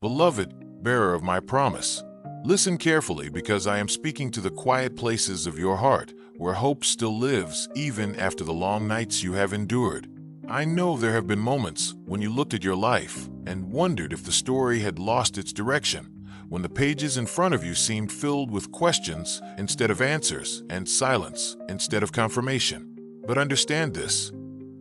Beloved, bearer of my promise, listen carefully because I am speaking to the quiet places of your heart where hope still lives even after the long nights you have endured. I know there have been moments when you looked at your life and wondered if the story had lost its direction, when the pages in front of you seemed filled with questions instead of answers and silence instead of confirmation. But understand this,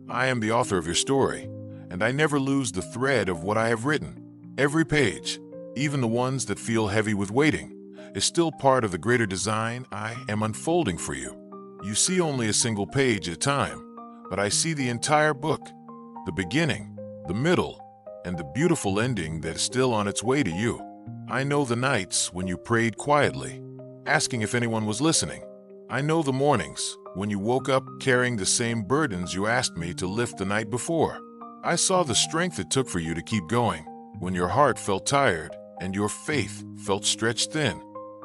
I am the author of your story, and I never lose the thread of what I have written. Every page, even the ones that feel heavy with waiting, is still part of the greater design I am unfolding for you. You see only a single page at a time, but I see the entire book, the beginning, the middle, and the beautiful ending that is still on its way to you. I know the nights when you prayed quietly, asking if anyone was listening. I know the mornings when you woke up carrying the same burdens you asked me to lift the night before. I saw the strength it took for you to keep going when your heart felt tired and your faith felt stretched thin.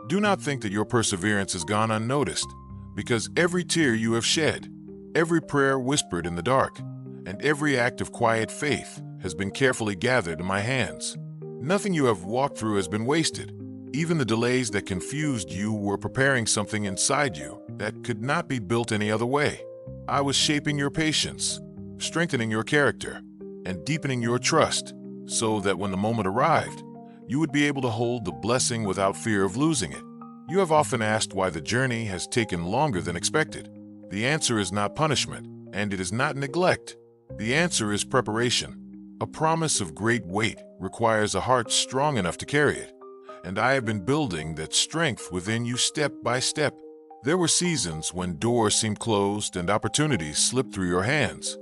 Do not think that your perseverance has gone unnoticed, because every tear you have shed, every prayer whispered in the dark, and every act of quiet faith has been carefully gathered in my hands. Nothing you have walked through has been wasted. Even the delays that confused you were preparing something inside you that could not be built any other way. I was shaping your patience, strengthening your character, and deepening your trust, so that when the moment arrived, you would be able to hold the blessing without fear of losing it. You have often asked why the journey has taken longer than expected. The answer is not punishment, and it is not neglect. The answer is preparation. A promise of great weight requires a heart strong enough to carry it, and I have been building that strength within you step by step. There were seasons when doors seemed closed and opportunities slipped through your hands,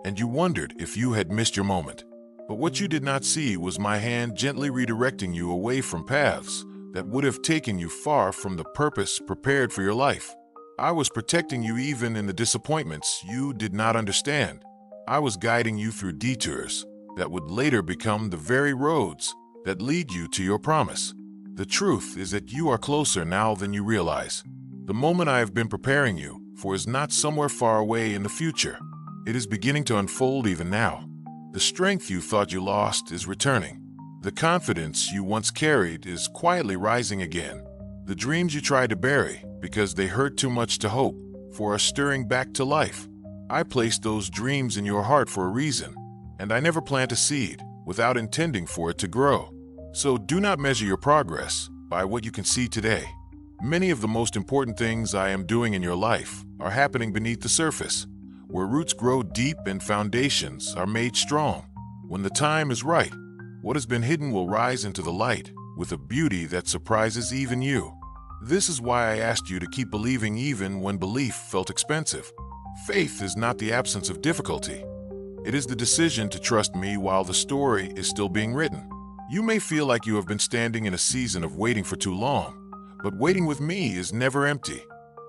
and you wondered if you had missed your moment. But what you did not see was my hand gently redirecting you away from paths that would have taken you far from the purpose prepared for your life. I was protecting you even in the disappointments you did not understand. I was guiding you through detours that would later become the very roads that lead you to your promise. The truth is that you are closer now than you realize. The moment I have been preparing you for is not somewhere far away in the future. It is beginning to unfold even now. The strength you thought you lost is returning. The confidence you once carried is quietly rising again. The dreams you tried to bury because they hurt too much to hope for are stirring back to life. I placed those dreams in your heart for a reason, and I never plant a seed without intending for it to grow. So do not measure your progress by what you can see today. Many of the most important things I am doing in your life are happening beneath the surface, where roots grow deep and foundations are made strong. When the time is right, what has been hidden will rise into the light with a beauty that surprises even you. This is why I asked you to keep believing even when belief felt expensive. Faith is not the absence of difficulty. It is the decision to trust me while the story is still being written. You may feel like you have been standing in a season of waiting for too long, but waiting with me is never empty.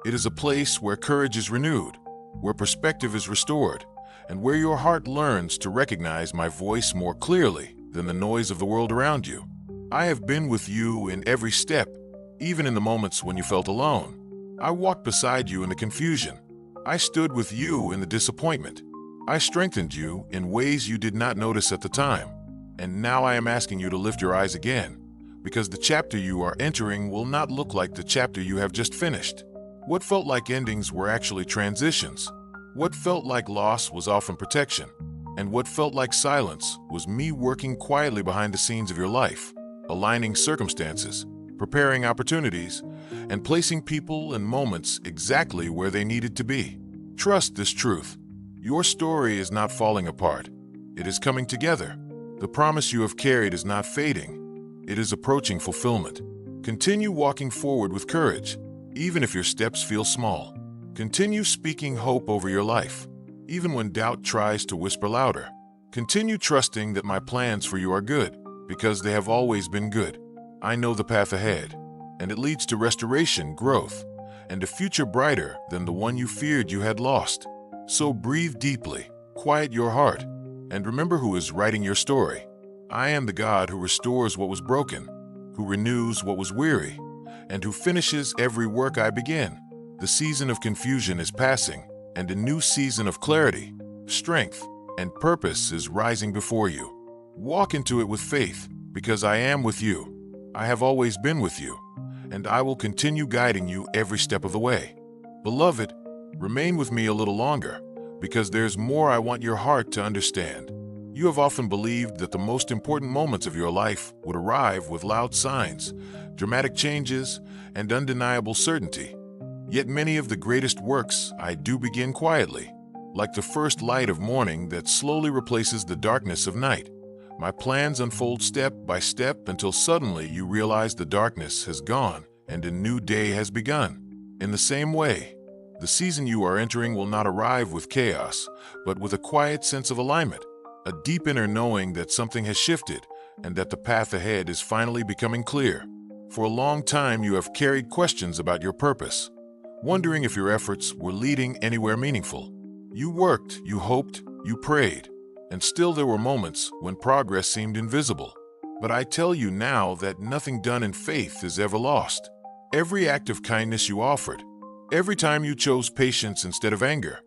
It is a place where courage is renewed, where perspective is restored, and where your heart learns to recognize my voice more clearly than the noise of the world around you. I have been with you in every step, even in the moments when you felt alone. I walked beside you in the confusion. I stood with you in the disappointment. I strengthened you in ways you did not notice at the time. And now I am asking you to lift your eyes again, because the chapter you are entering will not look like the chapter you have just finished. What felt like endings were actually transitions. What felt like loss was often protection. And what felt like silence was me working quietly behind the scenes of your life, aligning circumstances, preparing opportunities, and placing people and moments exactly where they needed to be. Trust this truth. Your story is not falling apart. It is coming together. The promise you have carried is not fading. It is approaching fulfillment. Continue walking forward with courage, even if your steps feel small. Continue speaking hope over your life, even when doubt tries to whisper louder. Continue trusting that my plans for you are good, because they have always been good. I know the path ahead, and it leads to restoration, growth, and a future brighter than the one you feared you had lost. So breathe deeply, quiet your heart, and remember who is writing your story. I am the God who restores what was broken, who renews what was weary, and who finishes every work I begin. The season of confusion is passing, and a new season of clarity, strength, and purpose is rising before you. Walk into it with faith, because I am with you. I have always been with you, and I will continue guiding you every step of the way. Beloved, remain with me a little longer, because there's more I want your heart to understand. You have often believed that the most important moments of your life would arrive with loud signs, dramatic changes, and undeniable certainty. Yet many of the greatest works I do begin quietly, like the first light of morning that slowly replaces the darkness of night. My plans unfold step by step until suddenly you realize the darkness has gone and a new day has begun. In the same way, the season you are entering will not arrive with chaos, but with a quiet sense of alignment, a deep inner knowing that something has shifted and that the path ahead is finally becoming clear. For a long time, you have carried questions about your purpose, wondering if your efforts were leading anywhere meaningful. You worked, you hoped, you prayed, and still there were moments when progress seemed invisible. But I tell you now that nothing done in faith is ever lost. Every act of kindness you offered, every time you chose patience instead of anger,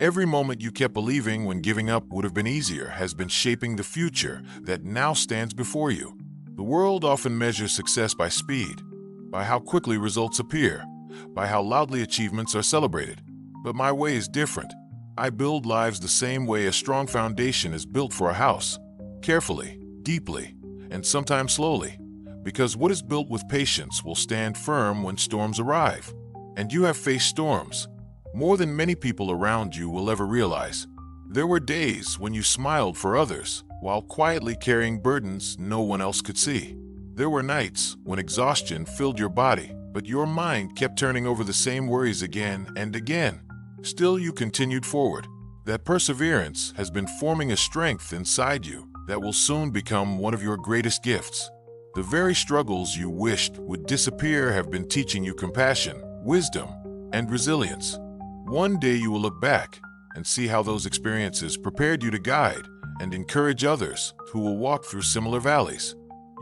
every moment you kept believing when giving up would have been easier has been shaping the future that now stands before you. The world often measures success by speed, by how quickly results appear, by how loudly achievements are celebrated. But my way is different. I build lives the same way a strong foundation is built for a house, carefully, deeply, and sometimes slowly, because what is built with patience will stand firm when storms arrive. And you have faced storms, more than many people around you will ever realize. There were days when you smiled for others, while quietly carrying burdens no one else could see. There were nights when exhaustion filled your body, but your mind kept turning over the same worries again and again. Still, you continued forward. That perseverance has been forming a strength inside you that will soon become one of your greatest gifts. The very struggles you wished would disappear have been teaching you compassion, wisdom, and resilience. One day you will look back and see how those experiences prepared you to guide and encourage others who will walk through similar valleys.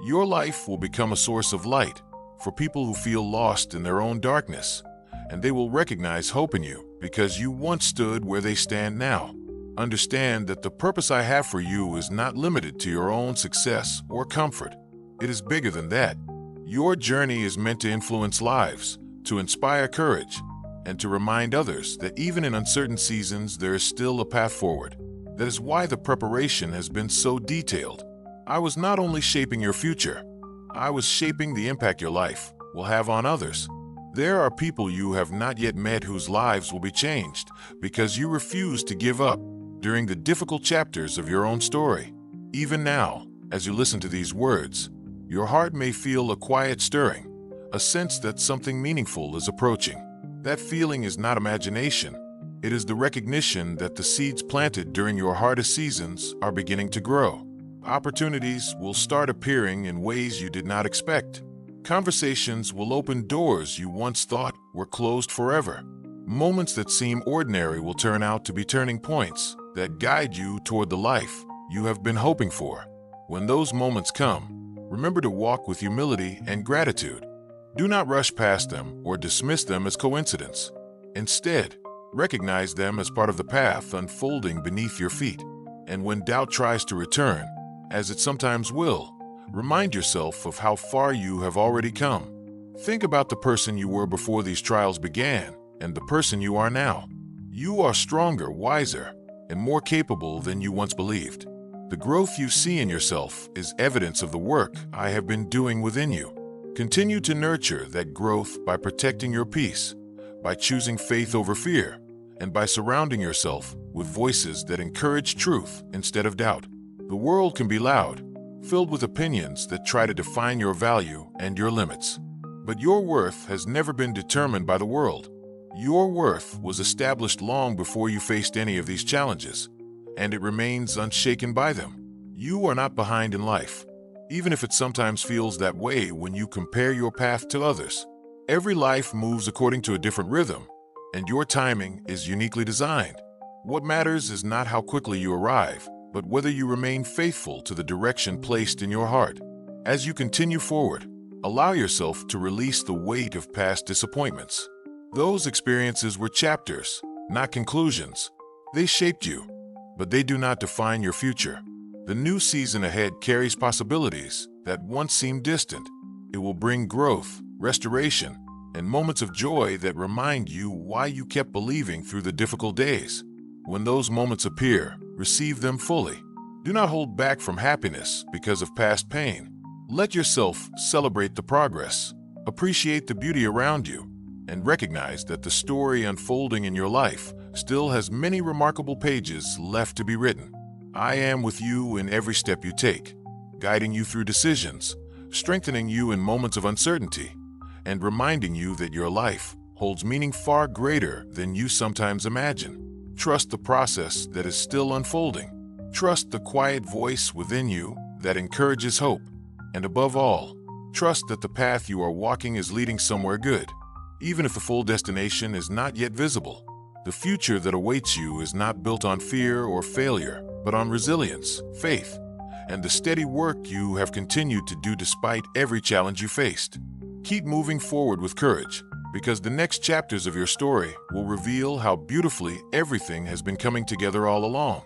Your life will become a source of light for people who feel lost in their own darkness, and they will recognize hope in you because you once stood where they stand now. Understand that the purpose I have for you is not limited to your own success or comfort. It is bigger than that. Your journey is meant to influence lives, to inspire courage, and to remind others that even in uncertain seasons, there is still a path forward. That is why the preparation has been so detailed. I was not only shaping your future, I was shaping the impact your life will have on others. There are people you have not yet met whose lives will be changed because you refused to give up during the difficult chapters of your own story. Even now, as you listen to these words, your heart may feel a quiet stirring, a sense that something meaningful is approaching. That feeling is not imagination. It is the recognition that the seeds planted during your hardest seasons are beginning to grow. Opportunities will start appearing in ways you did not expect. Conversations will open doors you once thought were closed forever. Moments that seem ordinary will turn out to be turning points that guide you toward the life you have been hoping for. When those moments come, remember to walk with humility and gratitude. Do not rush past them or dismiss them as coincidence. Instead, recognize them as part of the path unfolding beneath your feet. And when doubt tries to return, as it sometimes will, remind yourself of how far you have already come. Think about the person you were before these trials began and the person you are now. You are stronger, wiser, and more capable than you once believed. The growth you see in yourself is evidence of the work I have been doing within you. Continue to nurture that growth by protecting your peace, by choosing faith over fear, and by surrounding yourself with voices that encourage truth instead of doubt. The world can be loud, filled with opinions that try to define your value and your limits. But your worth has never been determined by the world. Your worth was established long before you faced any of these challenges, and it remains unshaken by them. You are not behind in life, even if it sometimes feels that way when you compare your path to others. Every life moves according to a different rhythm, and your timing is uniquely designed. What matters is not how quickly you arrive, but whether you remain faithful to the direction placed in your heart. As you continue forward, allow yourself to release the weight of past disappointments. Those experiences were chapters, not conclusions. They shaped you, but they do not define your future. The new season ahead carries possibilities that once seemed distant. It will bring growth, restoration, and moments of joy that remind you why you kept believing through the difficult days. When those moments appear, receive them fully. Do not hold back from happiness because of past pain. Let yourself celebrate the progress, appreciate the beauty around you, and recognize that the story unfolding in your life still has many remarkable pages left to be written. I am with you in every step you take, guiding you through decisions, strengthening you in moments of uncertainty, and reminding you that your life holds meaning far greater than you sometimes imagine. Trust the process that is still unfolding. Trust the quiet voice within you that encourages hope. And above all, trust that the path you are walking is leading somewhere good, even if the full destination is not yet visible. The future that awaits you is not built on fear or failure, but on resilience, faith, and the steady work you have continued to do despite every challenge you faced. Keep moving forward with courage, because the next chapters of your story will reveal how beautifully everything has been coming together all along.